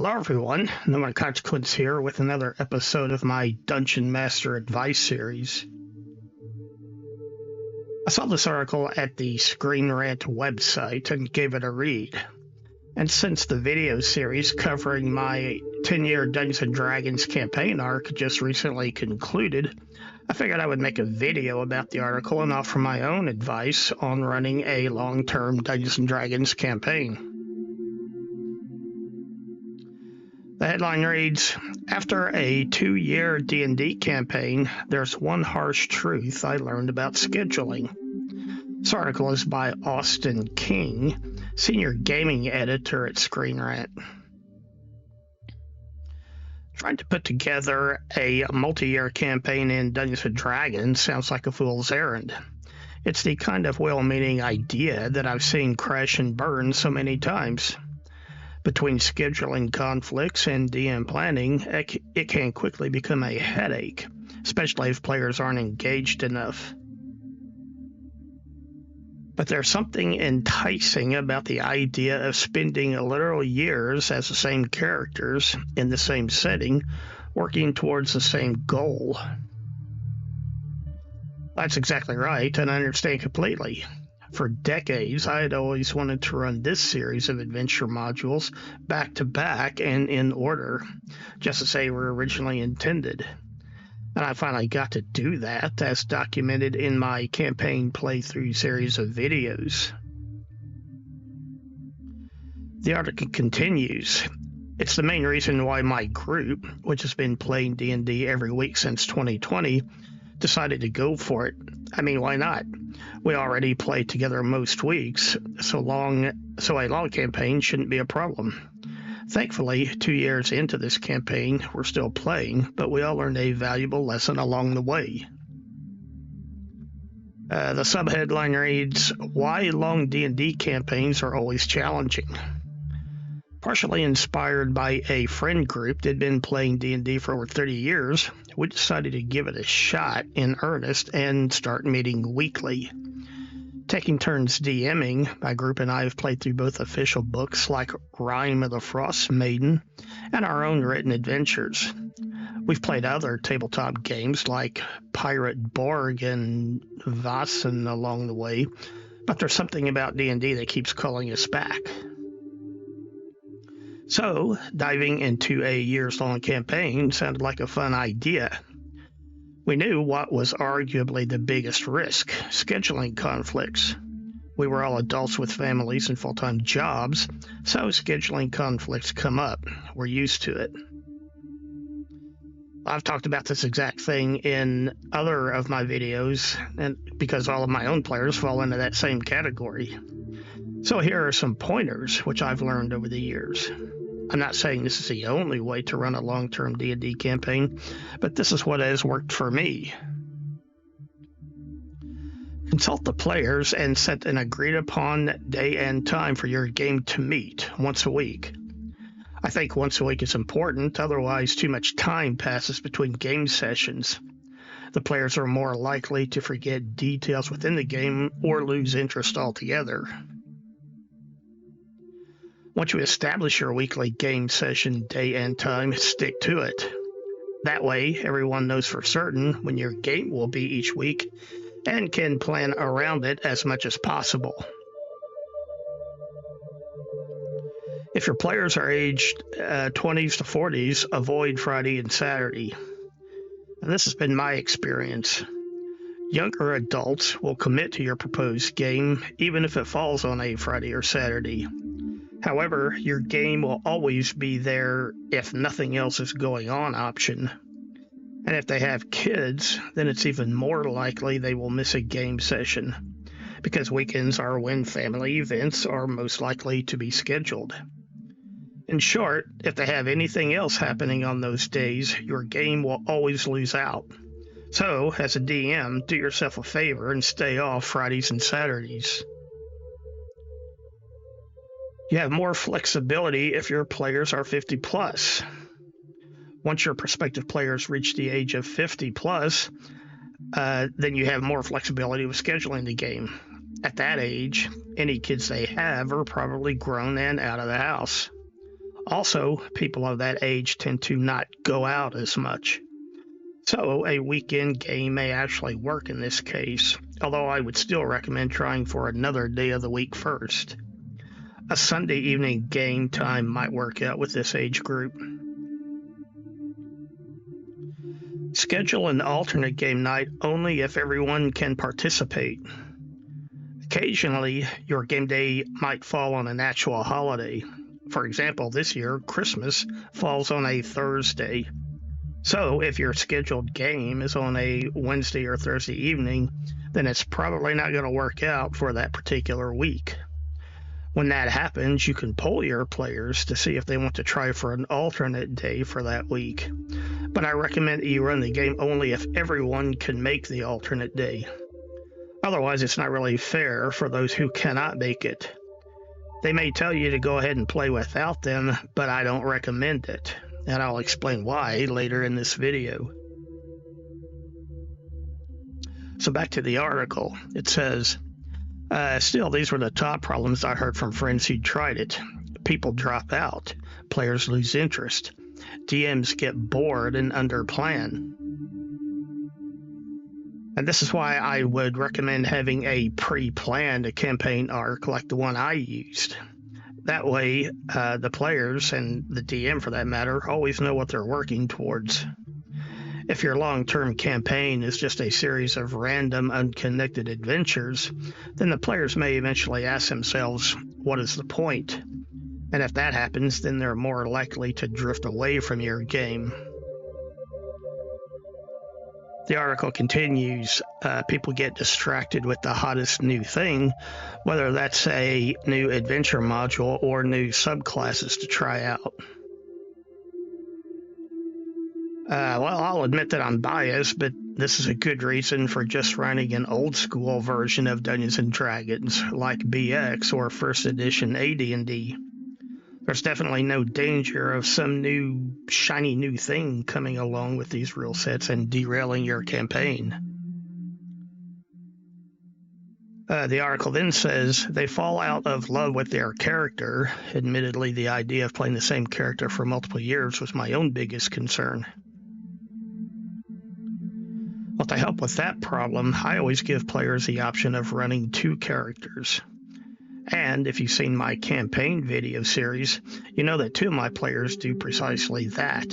Hello everyone, No Consequence here with another episode of my Dungeon Master Advice series. I saw this article at the Screen Rant website and gave it a read. And since the video series covering my 10-year Dungeons & Dragons campaign arc just recently concluded, I figured I would make a video about the article and offer my own advice on running a long-term Dungeons & Dragons campaign. The headline reads, "After a 2-year D&D campaign, there's one harsh truth I learned about scheduling." This article is by Austin King, Senior Gaming Editor at Screen Rant. Trying to put together a multi-year campaign in Dungeons & Dragons sounds like a fool's errand. It's the kind of well-meaning idea that I've seen crash and burn so many times. Between scheduling conflicts and DM planning, it can quickly become a headache, especially if players aren't engaged enough. But there's something enticing about the idea of spending literal years as the same characters in the same setting, working towards the same goal. That's exactly right, and I understand completely. For decades, I had always wanted to run this series of adventure modules back to back and in order, just as they were originally intended. And I finally got to do that, as documented in my campaign playthrough series of videos. The article continues. It's the main reason why my group, which has been playing D&D every week since 2020, decided to go for it. I mean, why not? We already play together most weeks, so a long campaign shouldn't be a problem. Thankfully, 2 years into this campaign, we're still playing, but we all learned a valuable lesson along the way. The subheadline reads, "Why long D&D campaigns are always challenging." Partially inspired by a friend group that had been playing D&D for over 30 years, we decided to give it a shot in earnest and start meeting weekly. Taking turns DMing, my group and I have played through both official books like Rime of the Frost Maiden and our own written adventures. We've played other tabletop games like Pirate Borg and Vaesen along the way, but there's something about D&D that keeps calling us back. So, diving into a years-long campaign sounded like a fun idea. We knew what was arguably the biggest risk: scheduling conflicts. We were all adults with families and full-time jobs, so scheduling conflicts come up. We're used to it. I've talked about this exact thing in other of my videos, and because all of my own players fall into that same category. So here are some pointers which I've learned over the years. I'm not saying this is the only way to run a long-term D&D campaign, but this is what has worked for me. Consult the players and set an agreed-upon day and time for your game to meet once a week. I think once a week is important, otherwise too much time passes between game sessions. The players are more likely to forget details within the game or lose interest altogether. Once you establish your weekly game session day and time, stick to it. That way, everyone knows for certain when your game will be each week and can plan around it as much as possible. If your players are aged 20s to 40s, avoid Friday and Saturday. And this has been my experience. Younger adults will commit to your proposed game, even if it falls on a Friday or Saturday. However, your game will always be their if nothing else is going on option. And if they have kids, then it's even more likely they will miss a game session, because weekends are when family events are most likely to be scheduled. In short, if they have anything else happening on those days, your game will always lose out. So, as a DM, do yourself a favor and stay off Fridays and Saturdays. You have more flexibility if your players are 50 plus. Once your prospective players reach the age of 50 plus, then you have more flexibility with scheduling the game. At that age, any kids they have are probably grown and out of the house. Also, people of that age tend to not go out as much. So a weekend game may actually work in this case, although I would still recommend trying for another day of the week first. A Sunday evening game time might work out with this age group. Schedule an alternate game night only if everyone can participate. Occasionally, your game day might fall on an actual holiday. For example, this year, Christmas falls on a Thursday. So if your scheduled game is on a Wednesday or Thursday evening, then it's probably not going to work out for that particular week. When that happens, you can poll your players to see if they want to try for an alternate day for that week. But I recommend that you run the game only if everyone can make the alternate day. Otherwise, it's not really fair for those who cannot make it. They may tell you to go ahead and play without them, but I don't recommend it. And I'll explain why later in this video. So back to the article. It says, still, these were the top problems I heard from friends who tried it. People drop out. Players lose interest. DMs get bored and underplan. And this is why I would recommend having a pre-planned campaign arc like the one I used. That way, the players, and the DM for that matter, always know what they're working towards. If your long-term campaign is just a series of random, unconnected adventures, then the players may eventually ask themselves, what is the point? And if that happens, then they're more likely to drift away from your game. The article continues, people get distracted with the hottest new thing, whether that's a new adventure module or new subclasses to try out. Well, I'll admit that I'm biased, but this is a good reason for just running an old school version of Dungeons & Dragons, like BX or First Edition AD&D. There's definitely no danger of some new, shiny new thing coming along with these rule sets and derailing your campaign. The article then says, they fall out of love with their character. Admittedly, the idea of playing the same character for multiple years was my own biggest concern. Well, to help with that problem, I always give players the option of running 2 characters. And if you've seen my campaign video series, you know that 2 of my players do precisely that.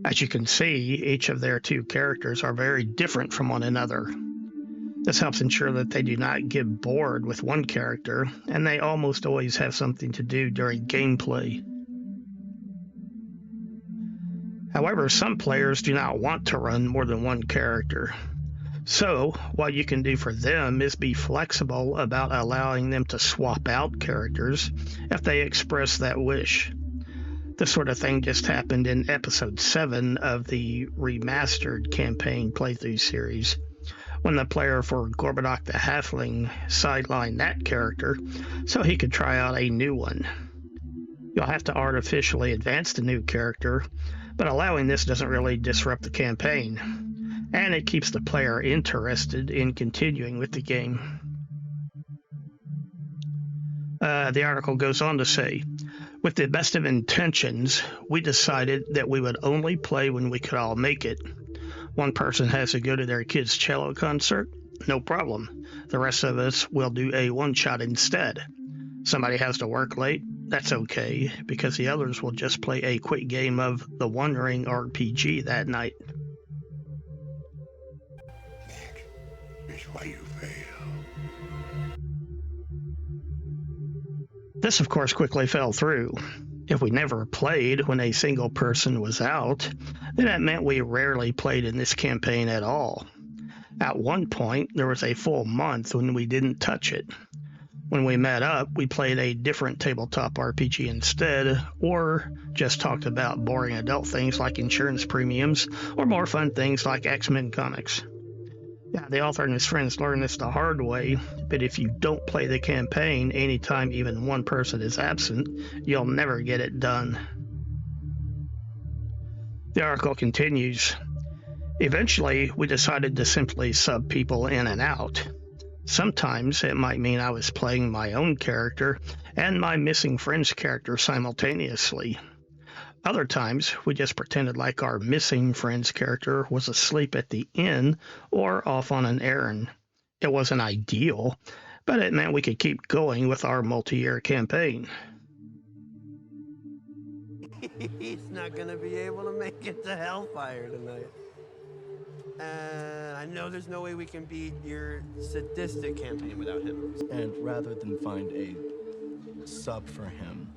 As you can see, each of their 2 characters are very different from one another. This helps ensure that they do not get bored with one character, and they almost always have something to do during gameplay. However, some players do not want to run more than one character. So, what you can do for them is be flexible about allowing them to swap out characters if they express that wish. This sort of thing just happened in episode 7 of the remastered campaign playthrough series, when the player for Gorbadoc the Halfling sidelined that character so he could try out a new one. You'll have to artificially advance the new character, but allowing this doesn't really disrupt the campaign. And it keeps the player interested in continuing with the game. The article goes on to say, with the best of intentions, we decided that we would only play when we could all make it. One person has to go to their kid's cello concert? No problem. The rest of us will do a one-shot instead. Somebody has to work late? That's okay, because the others will just play a quick game of the One Ring RPG that night. Why you fail. This, of course, quickly fell through. If we never played when a single person was out, then that meant we rarely played in this campaign at all. At one point, there was a full month when we didn't touch it. When we met up, we played a different tabletop RPG instead, or just talked about boring adult things like insurance premiums, or more fun things like X-Men comics. Yeah, the author and his friends learned this the hard way, but if you don't play the campaign anytime even one person is absent, you'll never get it done. The article continues. Eventually, we decided to simply sub people in and out. Sometimes it might mean I was playing my own character and my missing friend's character simultaneously. Other times, we just pretended like our missing friend's character was asleep at the inn or off on an errand. It wasn't ideal, but it meant we could keep going with our multi-year campaign. He's not gonna be able to make it to Hellfire tonight. I know there's no way we can beat your sadistic campaign without him. And rather than find a sub for him,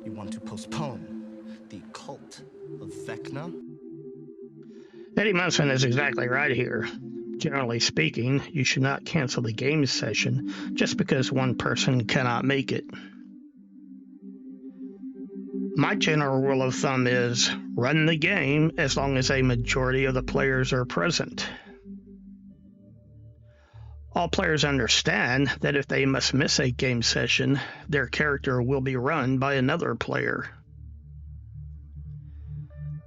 you want to postpone the cult of Vecna? Eddie Munson is exactly right here. Generally speaking, you should not cancel the game session just because one person cannot make it. My general rule of thumb is run the game as long as a majority of the players are present. All players understand that if they must miss a game session, their character will be run by another player.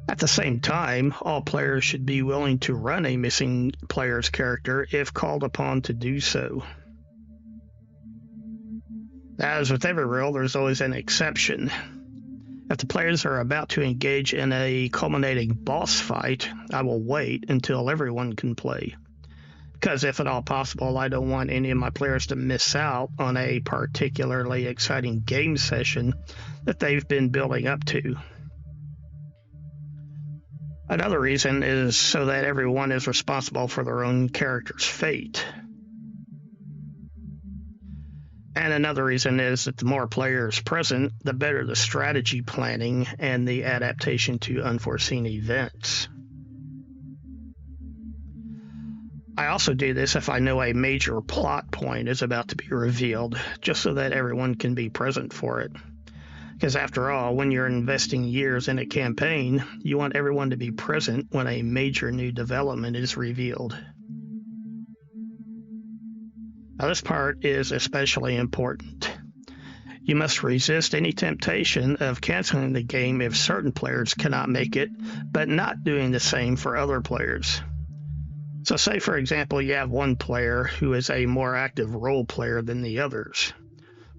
At the same time, all players should be willing to run a missing player's character if called upon to do so. As with every rule, there's always an exception. If the players are about to engage in a culminating boss fight, I will wait until everyone can play. Because if at all possible, I don't want any of my players to miss out on a particularly exciting game session that they've been building up to. Another reason is so that everyone is responsible for their own character's fate. And another reason is that the more players present, the better the strategy planning and the adaptation to unforeseen events. I also do this if I know a major plot point is about to be revealed, just so that everyone can be present for it. Because after all, when you're investing years in a campaign, you want everyone to be present when a major new development is revealed. Now, this part is especially important. You must resist any temptation of canceling the game if certain players cannot make it, but not doing the same for other players. So say, for example, you have one player who is a more active role player than the others,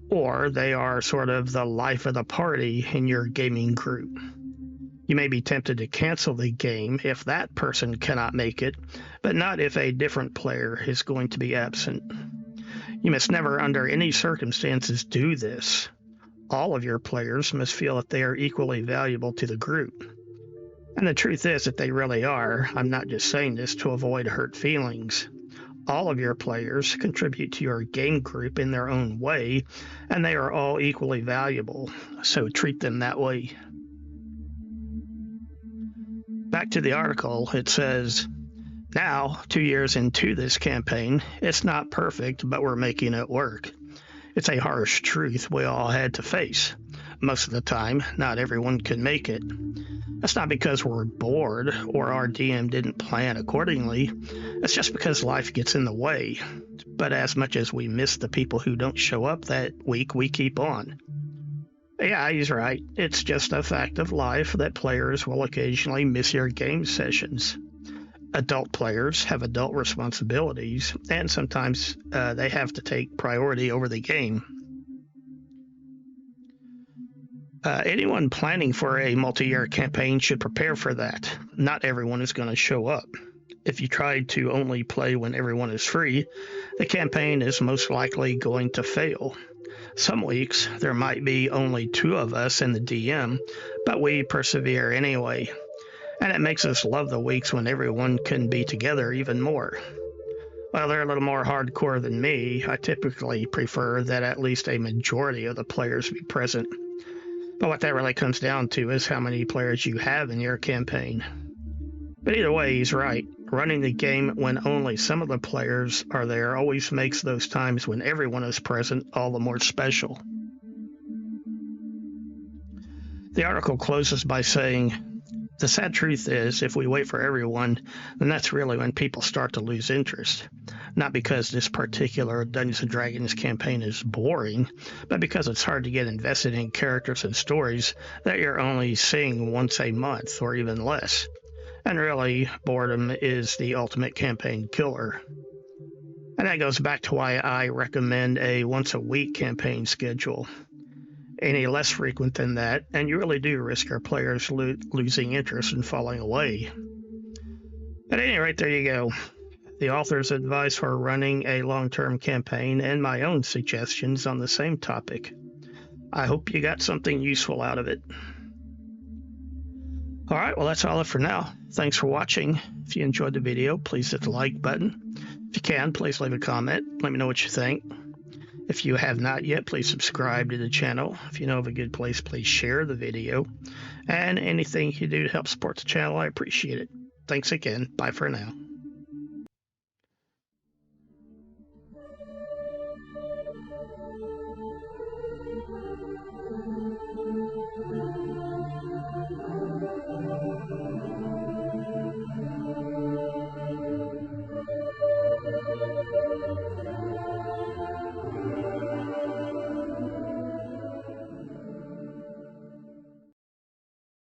or they are sort of the life of the party in your gaming group. You may be tempted to cancel the game if that person cannot make it, but not if a different player is going to be absent. You must never, under any circumstances, do this. All of your players must feel that they are equally valuable to the group. And the truth is that they really are. I'm not just saying this to avoid hurt feelings. All of your players contribute to your game group in their own way, and they are all equally valuable, so treat them that way. Back to the article, it says, now, 2 years into this campaign, it's not perfect, but we're making it work. It's a harsh truth we all had to face. Most of the time, not everyone can make it. That's not because we're bored or our DM didn't plan accordingly. It's just because life gets in the way. But as much as we miss the people who don't show up that week, we keep on. Yeah, he's right. It's just a fact of life that players will occasionally miss your game sessions. Adult players have adult responsibilities, and sometimes they have to take priority over the game. Anyone planning for a multi-year campaign should prepare for that. Not everyone is going to show up. If you try to only play when everyone is free, the campaign is most likely going to fail. Some weeks, there might be only 2 of us and the DM, but we persevere anyway. And it makes us love the weeks when everyone can be together even more. While they're a little more hardcore than me, I typically prefer that at least a majority of the players be present. But what that really comes down to is how many players you have in your campaign. But either way, he's right. Running the game when only some of the players are there always makes those times when everyone is present all the more special. The article closes by saying, the sad truth is, if we wait for everyone, then that's really when people start to lose interest. Not because this particular Dungeons & Dragons campaign is boring, but because it's hard to get invested in characters and stories that you're only seeing once a month or even less. And really, boredom is the ultimate campaign killer. And that goes back to why I recommend a once-a-week campaign schedule. Any less frequent than that, and you really do risk our players losing interest and falling away. At any rate, there you go. The author's advice for running a long-term campaign and my own suggestions on the same topic. I hope you got something useful out of it. All right, well, that's all for now. Thanks for watching. If you enjoyed the video, please hit the like button. If you can, please leave a comment. Let me know what you think. If you have not yet, please subscribe to the channel. If you know of a good place, please share the video. And anything you do to help support the channel, I appreciate it. Thanks again. Bye for now.